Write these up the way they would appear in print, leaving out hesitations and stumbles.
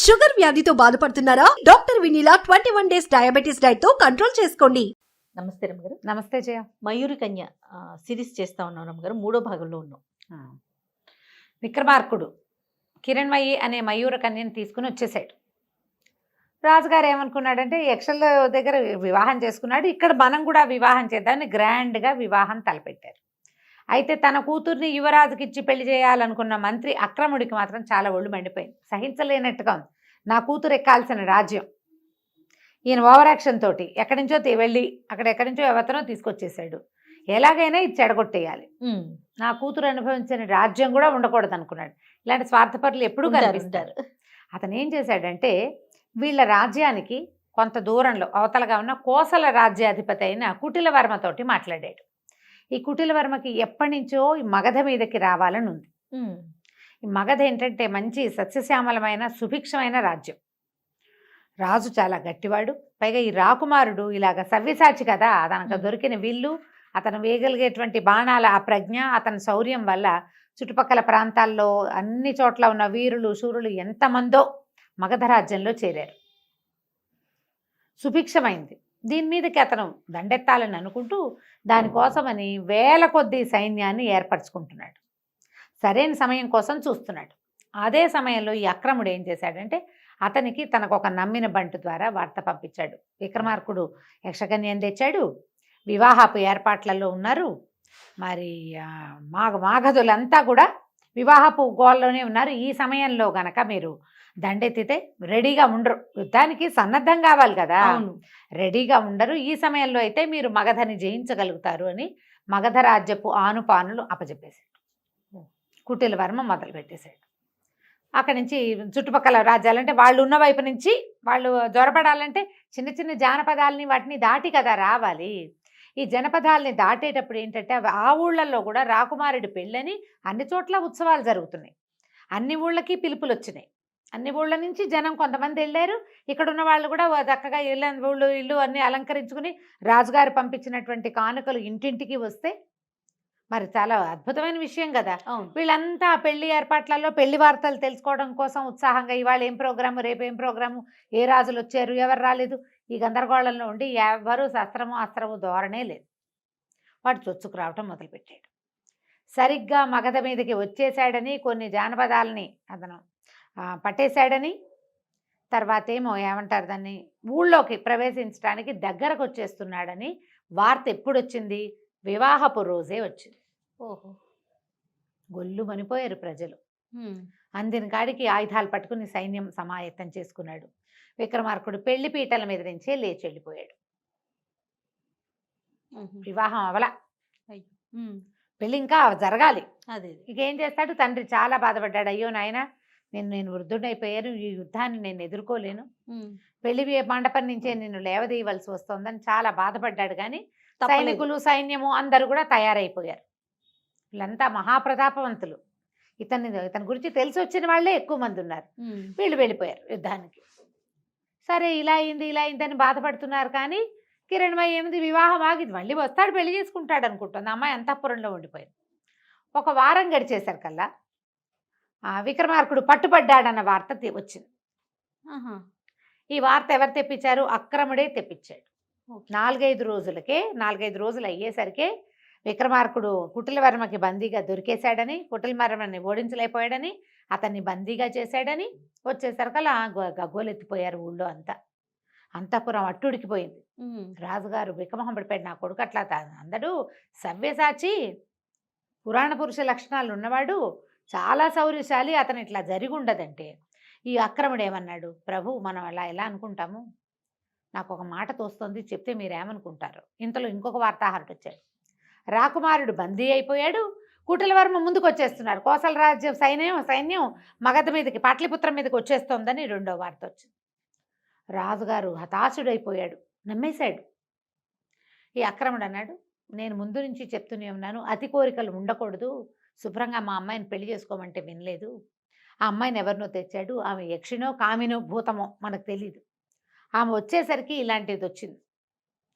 Sugar వ్యాధితో బాధపడుతున్నారా? Doctor Vinila 21 days diabetes diet తో కంట్రోల్ చేసుకోండి. నమస్తే రమ్మగారు. నమస్తే జయ. మయూరి కన్య సిరీస్ చేస్తా ఉన్నాం రమ్మగారు. 3వ భాగంలో ఉన్నాం. విక్రమార్కుడు కిరణ్మయి అనే మయూర కన్యను తీసుకుని వచ్చేసాడు. రాజుగారు ఏమనుకున్నాడంటే యక్షల దగ్గర వివాహం చేసుకున్నాడు, ఇక్కడ మనం కూడా వివాహం చేద్దామని గ్రాండ్గా వివాహం తలపెట్టారు. అయితే తన కూతుర్ని యువరాజుకి ఇచ్చి పెళ్లి చేయాలనుకున్న మంత్రి అక్రముడికి మాత్రం చాలా ఒళ్ళు మండిపోయింది. సహించలేనట్టుగా ఉంది. నా కూతురు ఎక్కాల్సిన రాజ్యం ఈయన ఓవర్ యాక్షన్ తోటి ఎక్కడి నుంచో వెళ్ళి ఎక్కడి నుంచో ఎవతనో తీసుకొచ్చేసాడు. ఎలాగైనా ఇది చెడగొట్టేయాలి, నా కూతురు అనుభవించిన రాజ్యం కూడా ఉండకూడదు అనుకున్నాడు. ఇలాంటి స్వార్థపరులు ఎప్పుడూ కనిపిస్తారు. అతను ఏం చేశాడంటే వీళ్ళ రాజ్యానికి కొంత దూరంలో అవతలగా ఉన్న కోసల రాజ్యాధిపతి అయిన కుటిలవర్మతోటి మాట్లాడాడు. ఈ కుటిలవర్మకి ఎప్పటి నుంచో ఈ మగధ మీదకి రావాలని ఉంది. ఈ మగధ ఏంటంటే మంచి సస్యశ్యామలమైన సుభిక్షమైన రాజ్యం. రాజు చాలా గట్టివాడు, పైగా ఈ రాకుమారుడు ఇలాగ సవ్యసాచి కదా, తనకు దొరికిన విల్లు, అతను వేయగలిగేటువంటి బాణాల ఆ ప్రజ్ఞ, అతని శౌర్యం వల్ల చుట్టుపక్కల ప్రాంతాల్లో అన్ని చోట్ల ఉన్న వీరులు శూరులు ఎంతమందో మగధ రాజ్యంలో చేరారు. సుభిక్షమైంది. దీని మీదకి అతను దండెత్తాలని అనుకుంటూ దానికోసమని వేల కొద్దీ సైన్యాన్ని ఏర్పరచుకుంటున్నాడు. సరైన సమయం కోసం చూస్తున్నాడు. అదే సమయంలో ఈ అక్రముడు ఏం చేశాడంటే అతనికి తనకు ఒక నమ్మిన బంటు ద్వారా వార్త పంపించాడు. విక్రమార్కుడు యక్షకన్యను తెచ్చాడు, వివాహపు ఏర్పాట్లలో ఉన్నారు, మరి మాగధులంతా కూడా వివాహపు గోల్లోనే ఉన్నారు. ఈ సమయంలో గనక మీరు దండెత్తితే రెడీగా ఉండరు, యుద్ధానికి సన్నద్ధం కావాలి కదా, రెడీగా ఉండరు. ఈ సమయంలో అయితే మీరు మగధని జయించగలుగుతారు అని మగధ రాజ్యపు ఆనుపానులు అప్పచెప్పేశాడు. కుటిలవర్మ మొదలుపెట్టేశాడు. అక్కడి నుంచి చుట్టుపక్కల రాజ్యాలంటే వాళ్ళు ఉన్న వైపు నుంచి వాళ్ళు జ్వరపడాలంటే చిన్న చిన్న జానపదాలని వాటిని దాటి కదా రావాలి. ఈ జనపదాలని దాటేటప్పుడు ఏంటంటే ఆ ఊళ్ళల్లో కూడా రాకుమారుడి పెళ్ళని అన్ని చోట్ల ఉత్సవాలు జరుగుతున్నాయి. అన్ని ఊళ్ళకి పిలుపులు వచ్చినాయి. అన్ని ఊళ్ళ నుంచి జనం కొంతమంది వెళ్ళారు. ఇక్కడ ఉన్న వాళ్ళు కూడా చక్కగా ఇల్లు అన్నీ అలంకరించుకుని రాజుగారు పంపించినటువంటి కానుకలు ఇంటింటికి వస్తే మరి చాలా అద్భుతమైన విషయం కదా. వీళ్ళంతా పెళ్లి ఏర్పాట్లలో పెళ్లి వార్తలు తెలుసుకోవడం కోసం ఉత్సాహంగా ఇవాళ ఏం ప్రోగ్రాము, రేపు ఏం ప్రోగ్రాము, ఏ రాజులు వచ్చారు, ఎవరు రాలేదు, ఈ గందరగోళంలో ఉండి ఎవరు శస్త్రము అస్త్రము ధోరణే లేదు. వాడు చొచ్చుకు రావటం మొదలుపెట్టాడు. సరిగ్గా మగధ మీదకి వచ్చేసాడని, కొన్ని జానపదాలని అతను పట్టేశాడని, తర్వాత ఏమో ఏమంటారు దాన్ని, ఊళ్ళోకి ప్రవేశించడానికి దగ్గరకు వచ్చేస్తున్నాడని వార్త ఎప్పుడు వచ్చింది? వివాహపు రోజే వచ్చింది. ఓహో, గొల్లు మనిపోయారు ప్రజలు. అందిన కాడికి ఆయుధాలు పట్టుకుని సైన్యం సమాయత్తం చేసుకున్నాడు. విక్రమార్కుడు పెళ్లి పీటల మీద నుంచే లేచి వెళ్ళిపోయాడు. వివాహం అవల, పెళ్ళి ఇంకా జరగాలి. ఇక ఏం చేస్తాడు? తండ్రి చాలా బాధపడ్డాడు. అయ్యో నాయన, నేను వృద్ధుడైపోయాను, ఈ యుద్ధాన్ని నేను ఎదుర్కోలేను, పెళ్లి మండపం నుంచే నేను లేవదీయవలసి వస్తుందని చాలా బాధపడ్డాడు. కానీ సైనికులు సైన్యము అందరూ కూడా తయారైపోయారు. వీళ్ళంతా మహాప్రతాపవంతులు. ఇతని గురించి తెలిసి వచ్చిన వాళ్ళే ఎక్కువ మంది ఉన్నారు. వీళ్ళు వెళ్ళిపోయారు యుద్ధానికి. సరే ఇలా అయిందని బాధపడుతున్నారు. కానీ కిరణ్మయి ఏమిది, వివాహం ఆగింది, మళ్ళీ వస్తాడు, పెళ్లి చేసుకుంటాడు అనుకుంటుంది. అమ్మాయి అంతఃపురంలో ఉండిపోయింది. ఒక వారం గడిచేసరికల్లా విక్రమార్కుడు పట్టుబడ్డాడన్న వార్త వచ్చింది. ఈ వార్త ఎవరు తెప్పించారు? అక్రముడే తెప్పించాడు. 4-5 రోజులు అయ్యేసరికి విక్రమార్కుడు కుటిలవర్మకి బందీగా దొరికేశాడని, కుటిలవర్మని ఓడించలేకపోయాడని, అతన్ని బందీగా చేశాడని వచ్చేసరికల్లా గగ్గోలెత్తిపోయారు ఊళ్ళో అంతా. అంతఃపురం అట్టుడికిపోయింది. రాజుగారు విక్రమహం పడిపోయాడు. నా కొడుకు అట్లా అందరూ సవ్యసాచి, పురాణ పురుష లక్షణాలు ఉన్నవాడు, చాలా శౌర్యశాలి, అతను ఇట్లా జరిగి ఉండదంటే ఈ అక్రముడు ఏమన్నాడు? ప్రభు, మనం ఎలా అనుకుంటాము, నాకు ఒక మాట తోస్తుంది, చెప్తే మీరేమనుకుంటారు? ఇంతలో ఇంకొక వార్తాహరుడు వచ్చాడు. రాకుమారుడు బందీ అయిపోయాడు, కుటిలవర్మ ముందుకు వచ్చేస్తున్నారు, కోసల రాజ్యం సైన్యం మగధ మీదకి, పాట్లిపుత్రం మీదకి వచ్చేస్తోందని రెండో వార్త వచ్చింది. రాజుగారు హతాశుడైపోయాడు, నమ్మేశాడు. ఈ అక్రముడు అన్నాడు, నేను ముందు నుంచి చెప్తూనే ఉన్నాను, అతి కోరికలు ఉండకూడదు, శుభ్రంగా మా అమ్మాయిని పెళ్లి చేసుకోమంటే వినలేదు. ఆ అమ్మాయిని ఎవరినో తెచ్చాడు, ఆమె యక్షినో కామినో భూతమో మనకు తెలీదు. ఆమె వచ్చేసరికి ఇలాంటిది వచ్చింది.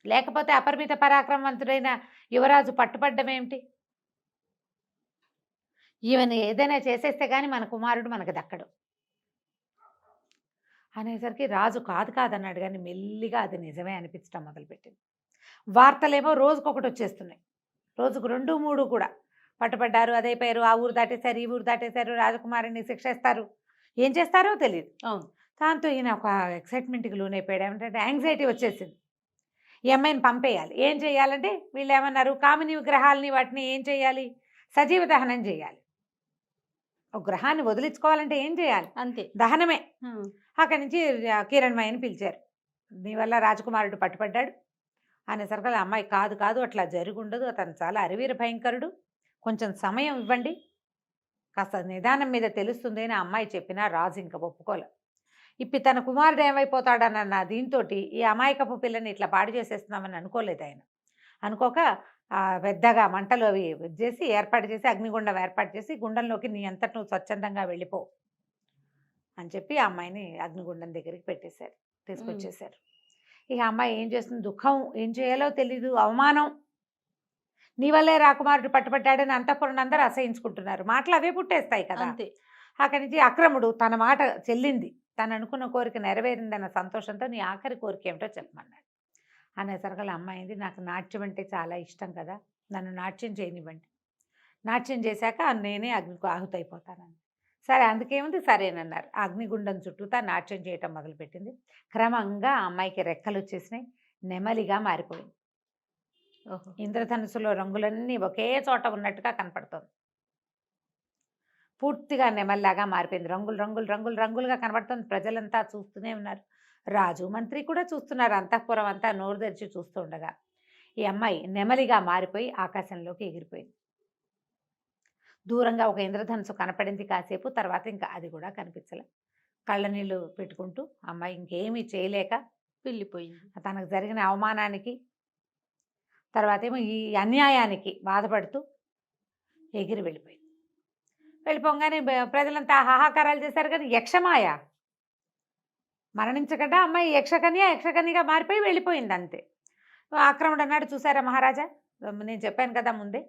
లేకపోతే అపరిమిత పరాక్రమవంతుడైన యువరాజు పట్టుపడ్డం ఏమిటి? ఈమెను ఏదైనా చేసేస్తే కానీ మన కుమారుడు మనకు దక్కడు. అనేసరికి రాజు కాదు కాదన్నాడు, కానీ మెల్లిగా అది నిజమే అనిపించడం మొదలుపెట్టింది. వార్తలేమో రోజుకొకటి వచ్చేస్తున్నాయి, రోజుకు 2, 3 కూడా. పట్టుబడ్డారు, అదైపోయారు, ఆ ఊరు దాటేశారు, ఈ ఊరు దాటేశారు, రాజకుమారిని శిక్షేస్తారు, ఏం చేస్తారో తెలియదు. అవును. దాంతో ఈయన ఒక ఎక్సైట్మెంట్కి లోనైపోయాడు. ఏమంటే యాంగ్జైటీ వచ్చేసింది. ఈ అమ్మాయిని పంపేయాలి. ఏం చేయాలంటే వీళ్ళు ఏమన్నారు, కామిని విగ్రహాలని వాటిని ఏం చేయాలి, సజీవ దహనం చేయాలి. ఒక గ్రహాన్ని వదిలించుకోవాలంటే ఏం చేయాలి, అంతే. దహనమే. హ్మ్. అక్కడి నుంచి కిరణ్మయ్యని పిలిచారు. నీ వల్ల రాజకుమారుడు పట్టుబడ్డాడు అనేసరికి ఆ అమ్మాయి కాదు కాదు అట్లా జరిగి ఉండదు, అతను చాలా అరివీర భయంకరుడు, కొంచెం సమయం ఇవ్వండి, కాస్త నిదానం మీద తెలుస్తుంది అని ఆ అమ్మాయి చెప్పినా రాజు ఇంకా ఒప్పుకోలే. ఇప్పి తన కుమారుడు ఏమైపోతాడన్న దీంతో ఈ అమాయకపు పిల్లని ఇట్లా పాడు చేసేస్తున్నామని అనుకోలేదు ఆయన. అనుకోక పెద్దగా మంటలు అవి చేసి ఏర్పాటు చేసి, అగ్నిగుండం ఏర్పాటు చేసి, గుండంలోకి నీ అంతటి నువ్వు స్వచ్ఛందంగా వెళ్ళిపో అని చెప్పి ఆ అమ్మాయిని అగ్నిగుండం దగ్గరికి పెట్టేశారు, తీసుకొచ్చేసారు. ఇక అమ్మాయి ఏం చేస్తుంది, దుఃఖం, ఏం చేయాలో తెలీదు, అవమానం. నీ వల్లే రాకుమారుడు పట్టుబట్టాడని అంతఃపురం అందరూ అసహించుకుంటున్నారు, మాటలు అవే పుట్టేస్తాయి కదా. అంతే. అక్కడి నుంచి అక్రముడు తన మాట చెల్లింది, తను అనుకున్న కోరిక నెరవేరిందన్న సంతోషంతో నీ ఆఖరి కోరిక ఏమిటో చెప్పమన్నాడు. అనేసరికి అమ్మాయింది, నాకు నాట్యం అంటే చాలా ఇష్టం కదా, నన్ను నాట్యం చేయనివ్వండి, నాట్యం చేశాక నేనే అగ్నికి ఆహుతైపోతానని. సరే అందుకేముంది, సరేనన్నారు. అగ్నిగుండం చుట్టూతా నాట్యం చేయటం మొదలుపెట్టింది. క్రమంగా ఆ అమ్మాయికి రెక్కలు వచ్చేసినాయి, నెమలిగా మారిపోయింది. ఓహో. ఇంద్రధనుసులో రంగులన్నీ ఒకే చోట ఉన్నట్టుగా కనపడుతుంది. పూర్తిగా నెమల్లాగా మారిపోయింది, రంగులు రంగులు రంగులు రంగులుగా కనబడుతుంది. ప్రజలంతా చూస్తూనే ఉన్నారు, రాజు మంత్రి కూడా చూస్తున్నారు, అంతఃపురం అంతా నోరు తెరిచి చూస్తూ ఉండగా ఈ అమ్మాయి నెమలిగా మారిపోయి ఆకాశంలోకి ఎగిరిపోయింది. దూరంగా ఒక ఇంద్రధనుసు కనపడింది కాసేపు, తర్వాత ఇంకా అది కూడా కనిపించలే. కళ్ళ నీళ్ళు పెట్టుకుంటూ అమ్మాయి ఇంకేమీ చేయలేక వెళ్ళిపోయింది. తనకు జరిగిన అవమానానికి, తర్వాత ఏమో ఈ అన్యాయానికి బాధపడుతూ ఎగిరి వెళ్ళిపోయింది. వెళ్ళిపోగానే ప్రజలంతా హాహాకారాలు చేశారు, కానీ యక్షమాయ మరణించకుండా అమ్మాయి యక్షకన్యగా మారిపోయి వెళ్ళిపోయింది అంతే. ఆక్రముడు అన్నాడు, చూసారా మహారాజా, నేను చెప్పాను కదా ముందే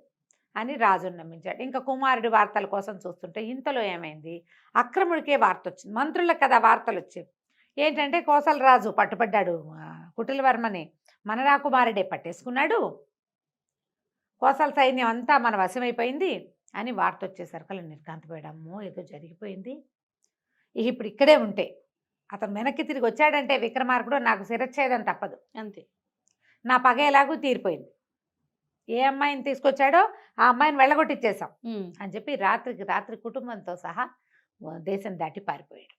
అని రాజును నమ్మించాడు. ఇంకా కుమారుడి వార్తల కోసం చూస్తుంటే ఇంతలో ఏమైంది, అక్రముడికే వార్త వచ్చింది. మంత్రులకు కదా వార్తలు వచ్చేవి. ఏంటంటే కోసలరాజు పట్టుబడ్డాడు, కుటిలవర్మని మన రాకుమారుడే పట్టేసుకున్నాడు, కోసల సైన్యం అంతా మన వశమైపోయింది అని వార్త వచ్చేసరికి నిర్ఘాంతపోయాడమ్మో, ఏదో జరిగిపోయింది. ఇప్పుడు ఇక్కడే ఉంటే అతను వెనక్కి తిరిగి వచ్చాడంటే విక్రమార్కుడు నాకు శిరచ్ఛేదం తప్పదు, అంతే. నా పగ ఎలాగూ తీరిపోయింది. ఏ అమ్మాయిని తీసుకొచ్చాడో ఆ అమ్మాయిని వెళ్ళగొట్టిచ్చేసాం అని చెప్పి రాత్రికి రాత్రి కుటుంబంతో సహా దేశం దాటి పారిపోయాడు.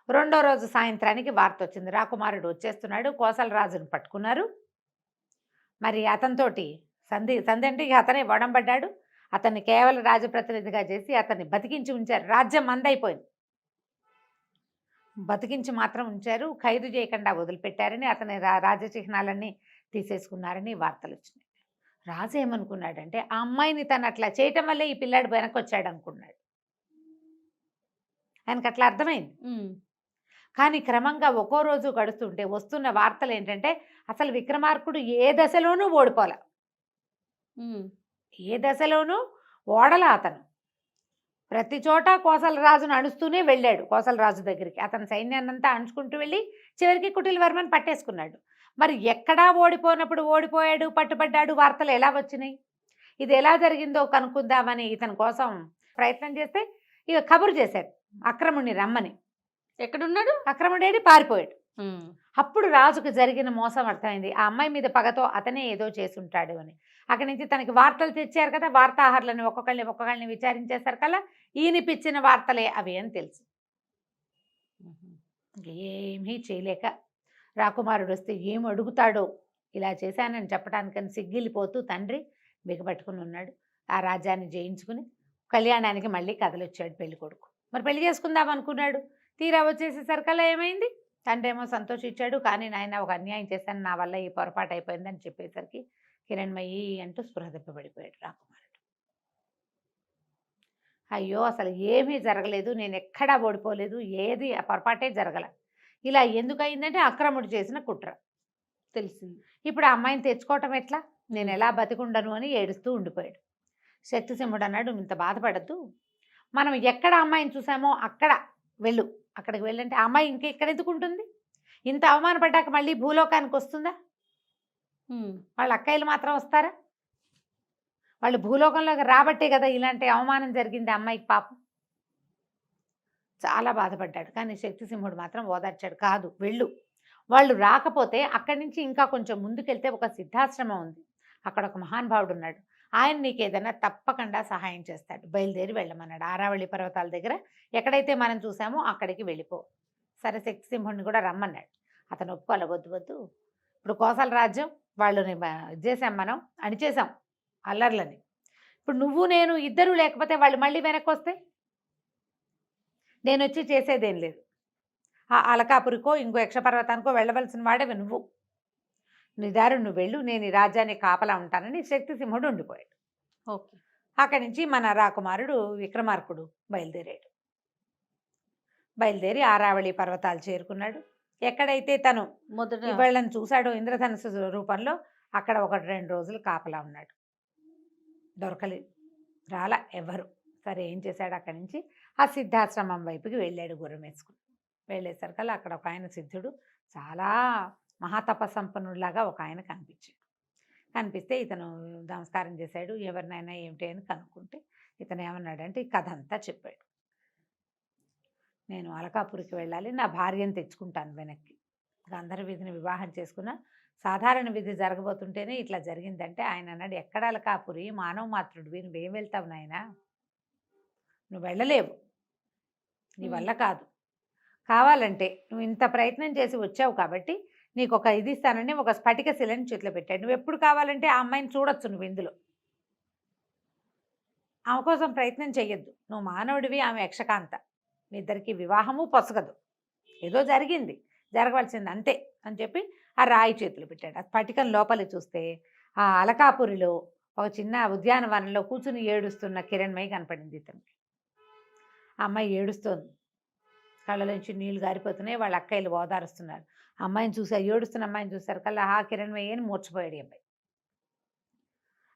రెండో రోజు సాయంత్రానికి వార్త వచ్చింది, రాకుమారుడు వచ్చేస్తున్నాడు, కోసలరాజును పట్టుకున్నారు. మరి అతనితోటి సంధి అంటే ఇక అతనే వడంబడ్డాడు. అతన్ని కేవలం రాజప్రతినిధిగా చేసి అతన్ని బతికించి ఉంచారు. రాజ్యం మందైపోయింది, బతికించి మాత్రం ఉంచారు, ఖైదు చేయకుండా వదిలిపెట్టారని, అతని రాజచిహ్నాలన్నీ తీసేసుకున్నారని వార్తలు వచ్చినాయి. రాజు ఏమనుకున్నాడంటే ఆ అమ్మాయిని తను అట్లా చేయటం వల్లే ఈ పిల్లాడు వెనక్కి వచ్చాడు అనుకున్నాడు. ఆయనకు అట్లా అర్థమైంది. కానీ క్రమంగా ఒక్కో రోజు గడుస్తుంటే వస్తున్న వార్తలు ఏంటంటే అసలు విక్రమార్కుడు ఏ దశలోనూ ఓడిపోలే, ఏ దశలోనూ ఓడలా. అతను ప్రతి చోట కోసలరాజును అణుస్తూనే వెళ్ళాడు. కోసలరాజు దగ్గరికి అతని సైన్యాన్నంతా అణుచుకుంటూ వెళ్ళి చివరికి కుటిలవర్మని పట్టేసుకున్నాడు. మరి ఎక్కడా ఓడిపోయినప్పుడు ఓడిపోయాడు, పట్టుబడ్డాడు వార్తలు ఎలా వచ్చినాయి, ఇది ఎలా జరిగిందో కనుక్కుందామని ఇతని కోసం ప్రయత్నం చేస్తే ఇక కబురు చేశారు అక్రముడిని రమ్మని. ఎక్కడున్నాడు అక్రముడేడి పారిపోయాడు. అప్పుడు రాజుకు జరిగిన మోసం అర్థమైంది, ఆ అమ్మాయి మీద పగతో అతనే ఏదో చేసుంటాడు అని. అక్కడి నుంచి తనకి వార్తలు తెచ్చారు కదా, వార్తాహరులను ఒక్కొక్కళ్ళని విచారించేశారు కదా, ఈయన పిచ్చిన వార్తలే అవి అని తెలుసు. ఏమీ చేయలేక రాకుమారుడు వస్తే ఏం అడుగుతాడో, ఇలా చేశానని చెప్పడానికని సిగ్గిలిపోతూ తండ్రి బిగపట్టుకుని ఉన్నాడు. ఆ రాజ్యాన్ని జయించుకుని కళ్యాణానికి మళ్ళీ కదలొచ్చాడు పెళ్లి కొడుకు. మరి పెళ్లి చేసుకుందాం అనుకున్నాడు, తీరా వచ్చేసేసరికల్లా ఏమైంది, తండ్రి ఏమో సంతోషించాడు, కానీ నాయన ఒక అన్యాయం చేశాను, నా వల్ల ఈ పొరపాటు అయిపోయిందని చెప్పేసరికి కిరణ్మయి అంటూ స్పృహ తప్పిపడిపోయాడు రాకుమారుడు. అయ్యో అసలు ఏమీ జరగలేదు, నేను ఎక్కడా ఓడిపోలేదు, ఏది ఆ పొరపాటే జరగల, ఇలా ఎందుకు అయిందంటే అక్రముడు చేసిన కుట్ర తెలిసింది. ఇప్పుడు ఆ అమ్మాయిని తెచ్చుకోవటం ఎట్లా, నేను ఎలా బతికుండను అని ఏడుస్తూ ఉండిపోయాడు. శక్తిసింహుడు అన్నాడు, ఇంత బాధపడద్దు, మనం ఎక్కడ అమ్మాయిని చూసామో అక్కడ వెళ్ళు, అక్కడికి వెళ్ళంటే ఆ అమ్మాయి ఇంకా ఇక్కడ ఎందుకు ఉంటుంది? ఇంత అవమానపడ్డాక మళ్ళీ భూలోకానికి వస్తుందా? వాళ్ళ అక్కయ్యలు మాత్రం వస్తారా? వాళ్ళు భూలోకంలోకి రాబట్టే కదా ఇలాంటి అవమానం జరిగింది ఆ అమ్మాయికి పాపం. చాలా బాధపడ్డాడు. కానీ శక్తిసింహుడు మాత్రం ఓదార్చాడు. కాదు వెళ్ళు, వాళ్ళు రాకపోతే అక్కడి నుంచి ఇంకా కొంచెం ముందుకెళ్తే ఒక సిద్ధాశ్రమం ఉంది, అక్కడ ఒక మహానుభావుడు ఉన్నాడు, ఆయన నీకు ఏదైనా తప్పకుండా సహాయం చేస్తాడు, బయలుదేరి వెళ్ళమన్నాడు. ఆరావళి పర్వతాల దగ్గర ఎక్కడైతే మనం చూసామో అక్కడికి వెళ్ళిపో. సరే శక్తిసింహుడిని కూడా రమ్మన్నాడు. అతను ఒప్పుకోవాలి, వద్దు వద్దు, ఇప్పుడు కోసల రాజ్యం వాళ్ళని చేసాం, మనం అణిచేసాం అల్లర్లని, ఇప్పుడు నువ్వు నేను ఇద్దరు లేకపోతే వాళ్ళు మళ్ళీ వెనక్కి వస్తే నేను వచ్చి చేసేదేం లేదు. ఆ అలకాపురికో ఇంకో యక్షపర్వతానికో వెళ్ళవలసిన వాడేవి నువ్వు, నీ దారి నువ్వు వెళ్ళు, నేను ఈ రాజ్యాన్ని కాపలా ఉంటానని శక్తిసింహుడు ఉండిపోయాడు. ఓకే. అక్కడి నుంచి మన రాకుమారుడు విక్రమార్కుడు బయలుదేరి ఆరావళి పర్వతాలు చేరుకున్నాడు. ఎక్కడైతే తను మొదట వీళ్ళని చూశాడో ఇంద్రధనుసు రూపంలో అక్కడ 1-2 రోజులు కాపలా ఉన్నాడు. దొరకలేదు, రాలా ఎవ్వరు. సరే ఏం చేశాడు, అక్కడి నుంచి ఆ సిద్ధాశ్రమం వైపుకి వెళ్ళాడు గుర్రం వేసుకుని. వెళ్ళేసరికల్లా అక్కడ ఒక ఆయన సిద్ధుడు, చాలా మహాతపసంపన్నుడిలాగా ఒక ఆయన కనిపిస్తే ఇతను నమస్కారం చేశాడు. ఎవరినైనా ఏమిటి అని కనుక్కుంటే ఇతను ఏమన్నాడంటే ఈ కథ అంతా చెప్పాడు. నేను అలకాపురికి వెళ్ళాలి, నా భార్యను తెచ్చుకుంటాను వెనక్కి, గంధర్వ విధిని వివాహం చేసుకున్న సాధారణ విధి జరగబోతుంటేనే ఇట్లా జరిగిందంటే ఆయన అన్నాడు, ఎక్కడ అలకాపురి, మానవ మాత్రుడివి, నువ్వేం వెళ్తావు నాయనా, నువ్వు వెళ్ళలేవు, నీ వల్ల కాదు, కావాలంటే నువ్వు ఇంత ప్రయత్నం చేసి వచ్చావు కాబట్టి నీకు ఒక ఇది ఇస్తానని ఒక స్ఫటిక శిలని చేతిలో పెట్టాడు. నువ్వు ఎప్పుడు కావాలంటే ఆ అమ్మాయిని చూడొచ్చు, నువ్వు ఇందులో ఆమె కోసం ప్రయత్నం చెయ్యొద్దు, నువ్వు మానవుడివి, ఆమె యక్షకాంత, మీ ఇద్దరికి వివాహము పొసగదు, ఏదో జరిగింది, జరగవలసింది అంతే అని చెప్పి ఆ రాయి చేతులు పెట్టాడు. ఆ స్ఫటికం లోపలి చూస్తే ఆ అలకాపురిలో ఒక చిన్న ఉద్యానవనంలో కూర్చుని ఏడుస్తున్న కిరణ్మయి కనపడింది ఇతనికి. ఆ అమ్మాయి ఏడుస్తోంది, కళ్ళలోంచి నీళ్లు గారిపోతున్నాయి, వాళ్ళ అక్కయ్యలు ఓదారుస్తున్నారు. అమ్మాయిని చూసారు, ఏడుస్తున్న అమ్మాయిని చూసారు కల్లా ఆ కిరణ్మయ్య అని మూర్చిపోయాడు అబ్బాయి.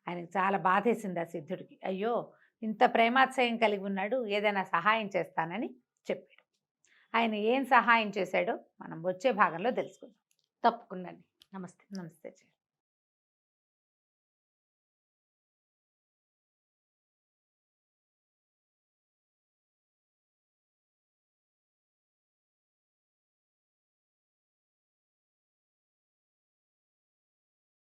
ఆయనకు చాలా బాధేసింది ఆ సిద్ధుడికి, అయ్యో ఇంత ప్రేమాశ్రయం కలిగి ఉన్నాడు, ఏదైనా సహాయం చేస్తానని చెప్పాడు. ఆయన ఏం సహాయం చేశాడో మనం వచ్చే భాగంలో తెలుసుకుందాం. తప్పకుండా. నమస్తే. నమస్తే.